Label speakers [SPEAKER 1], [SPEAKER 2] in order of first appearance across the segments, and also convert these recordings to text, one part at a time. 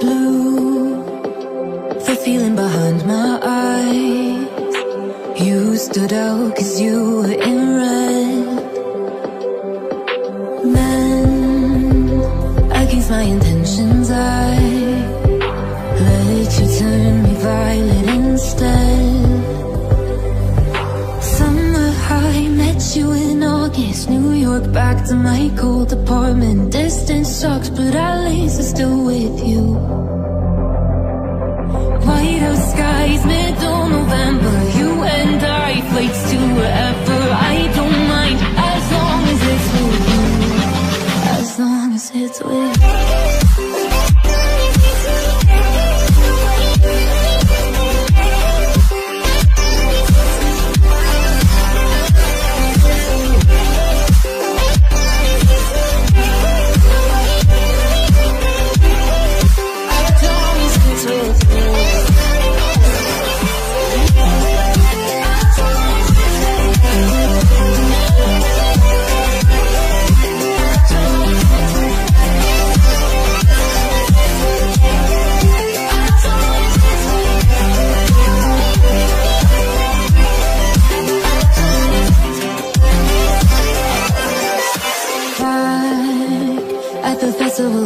[SPEAKER 1] blue, the feeling behind my eyes. You stood out 'cause you were in red. Then, against my intentions, I let you turn me violet instead. Summer high, met you in August. New York, back to my cold apartment. Distance sucks, but at least I'm still with you. White out skies, middle November. You and I, flights to wherever. I don't mind, as long as it's with you. As long as it's with you.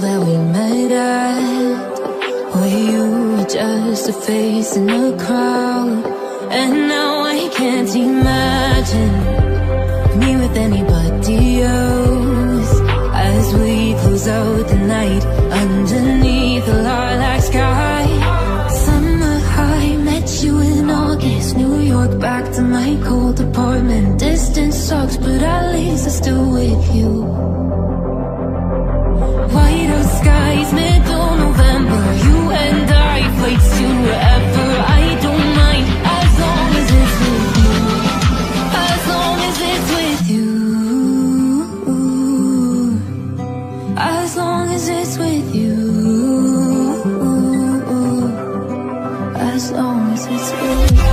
[SPEAKER 1] That we met at, where you were just a face in a crowd. And now I can't imagine me with anybody else. As we close out the night underneath the lilac sky. Summer high, met you in August. New York, back to my cold apartment. Distance sucks, but at least I'm still with you. White out skies, middle November. You and I, flights to wherever. I don't mind, as long as it's with you. As long as it's with you. As long as it's with you. As long as it's with you.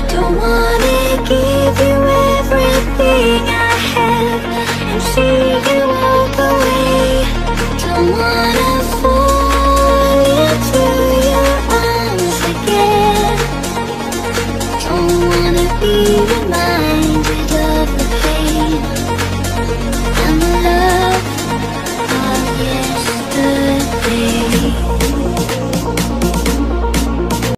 [SPEAKER 1] Don't want